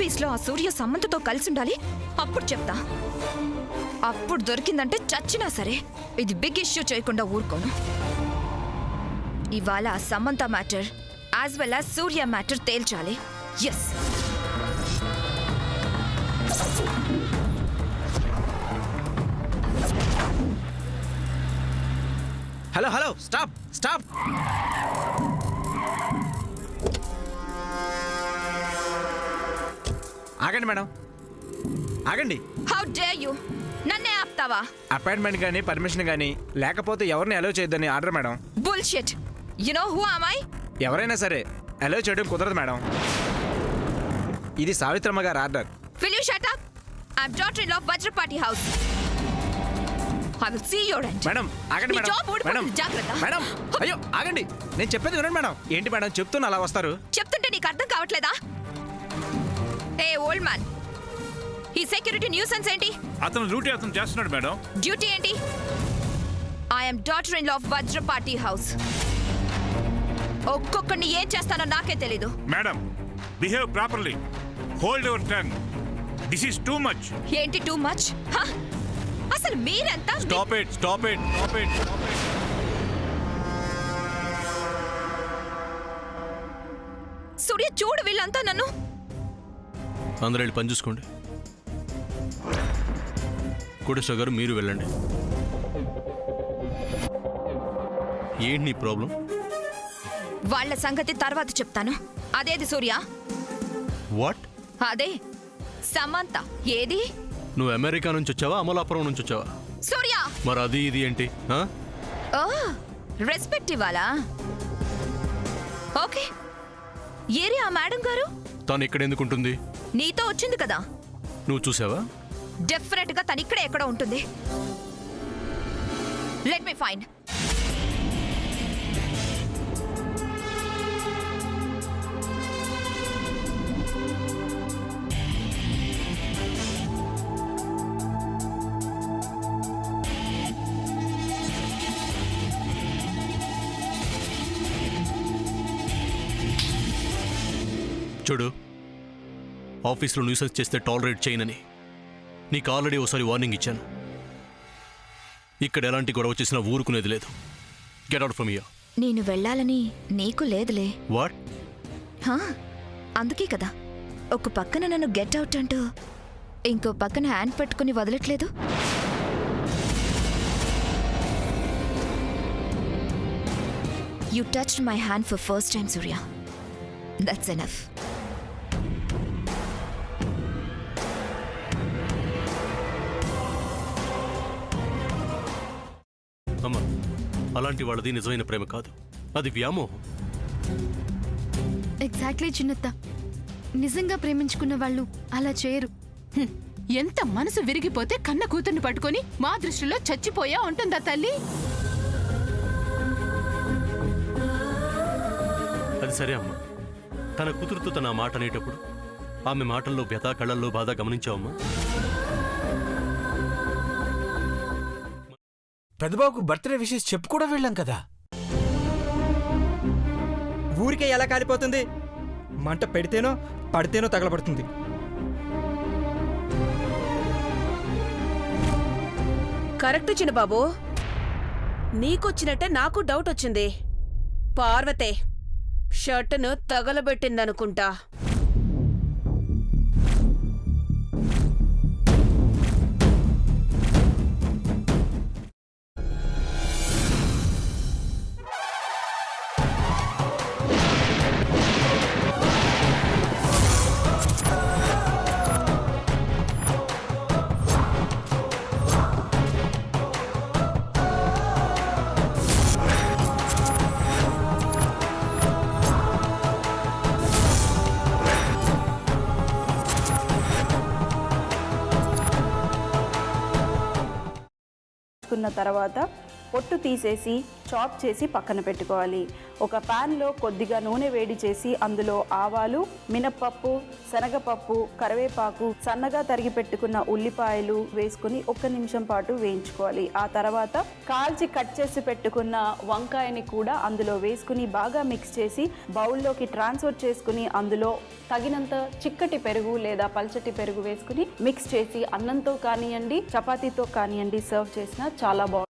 ఆఫీస్లో ఆ సూర్య సమంతతో కలిసి ఉండాలి. అప్పుడు చెప్తా. అప్పుడు దొరికిందంటే చచ్చినా సరే ఇది బిగ్ ఇష్యూ చేయకుండా ఊరుకోను. ఇవాళ Samantha matter as well as Surya matter తేల్చాలి. Yes. Hello hello stop stop. ఆగండి మేడం, ఆగండి. హౌ డేర్ యు నన్నే ఆపుతావా? అపాయింట్మెంట్ కానీ పర్మిషన్ కానీ లేకపోతే ఎవరిని అలో చేయొద్దని order madam. Bullshit. You know who am I? ఎవరైనా సరే అలో చేయడం కుదరదు మేడం. ఇది సావిత్రమ్మ గారి order. Will you shut up? I'm daughter-in-law of Vajrapati House. I will see your end. Madam ఆగండి నీ మేడం. జాబ్ ఊడిపోతుంది, జాగ్రత్త. మేడం అయ్యో ఆగండి, నేను చెప్పేది వినండి మేడం. ఏంటి మేడం చెప్తున్నా అలా వస్తారు? చెప్తుంటే నీకు అర్థం కావట్లేదా? ఏ ఓల్డ్ మ్యాన్, ఈ సెక్యూరిటీ న్యూసెన్స్ ఏంటి? అతను డ్యూటీ అతను చేస్తున్నాడు మేడం. డ్యూటీ ఏంటి? I'm daughter-in-law of Vajrapati House. ఒక్కొక్కడిని ఏం చేస్తానో నాకే తెలీదు. Madam behave properly. Hold your tongue. This is too much. ఏంటి టూ మచ్? అసలు మీరెంత? Stop it stop it stop it. Surya చూడు, వీళ్ళంతా నన్ను. అందరూ వెళ్ళి పని చూసుకోండి. కోటేశ్వర గారు మీరు వెళ్ళండి. ఏంటి నీ ప్రాబ్లం? వాళ్ళ సంగతి తర్వాత చెప్తాను. అదేది సూర్య? వాట్? అదే సమంత ఏది? నువ్వు అమెరికా నుంచి వచ్చావా, అమలాపురం నుంచి వచ్చావా? సూర్య. మరి అది ఇది ఏంటి? ఓ రెస్పెక్ట్ ఇవ్వాలా? ఓకే. ఏరియా మేడం గారు తను ఇక్కడ ఎందుకు ఉంటుంది? నీతో వచ్చింది కదా. నువ్వు చూసావా? డెఫినెట్ గా తను ఇక్కడే ఎక్కడ ఉంటుంది. Let me find. చూడు, ఆఫీస్లో న్యూసెన్స్ చేస్తే టాలరేట్ చేయనని నీకు ఆల్రెడీ ఒకసారి వార్నింగ్ ఇచ్చాను. ఇక్కడ ఎలాంటి గొడవ చేసినా ఊరుకునేది లేదు. Get out from here. నేను వెళ్ళాలని నీకు లేదులే. వాట్? అందుకే కదా ఒక పక్కన నన్ను గెట్ అవుట్ అంటూ ఇంకో పక్కన హ్యాండ్ పెట్టుకుని వదలట్లేదు. You touched my hand for first time Surya. That's enough. అమ్మా, అలాంటి వాళ్ళది నిజమైన ప్రేమ కాదు, అది వ్యామోహం. ఎగ్జాక్ట్లీ చిన్నత్త. నిజంగా ప్రేమించుకున్న వాళ్ళు అలా చేయరు. ఎంత మనసు విరిగిపోతే కన్న కూతుర్ని పట్టుకొని మా దృష్టిలో చచ్చిపోయా ఉంటుందా తల్లి? అది సరే అమ్మా, తన కూతురుతో తన మాట అనేటప్పుడు ఆమె మాటల్లో వ్యథ, కళ్ళల్లో బాధ గమనించావమ్మా? పెద్దబాబుకు బర్త్డే విషెస్ చెప్పు కూడా వెళ్ళాం కదా. ఊరికే ఎలా కాలిపోతుంది? మంట పెడితేనో పడితేనో తగలబడుతుంది. కరెక్ట్ చిన్నబాబు, నీకొచ్చినట్టే నాకు డౌట్ వచ్చింది. పార్వతే షర్టును తగలబెట్టిందనుకుంటా. కున్న తర్వాత పొట్టు తీసేసి చాప్ చేసి పక్కన పెట్టుకోవాలి. ఒక ప్యాన్లో కొద్దిగా నూనె వేడి చేసి అందులో ఆవాలు, మినప్పప్పు, శనగపప్పు, కరివేపాకు, సన్నగా తరిగి పెట్టుకున్న ఉల్లిపాయలు వేసుకుని 1 నిమిషం పాటు వేయించుకోవాలి. ఆ తర్వాత కాల్చి కట్ చేసి పెట్టుకున్న వంకాయని కూడా అందులో వేసుకుని బాగా మిక్స్ చేసి బౌల్లోకి ట్రాన్స్ఫర్ చేసుకుని అందులో తగినంత చిక్కటి పెరుగు లేదా పల్చటి పెరుగు వేసుకుని మిక్స్ చేసి అన్నంతో కానివ్వండి, చపాతీతో కానివ్వండి సర్వ్ చేసినా చాలా బాగుంటుంది.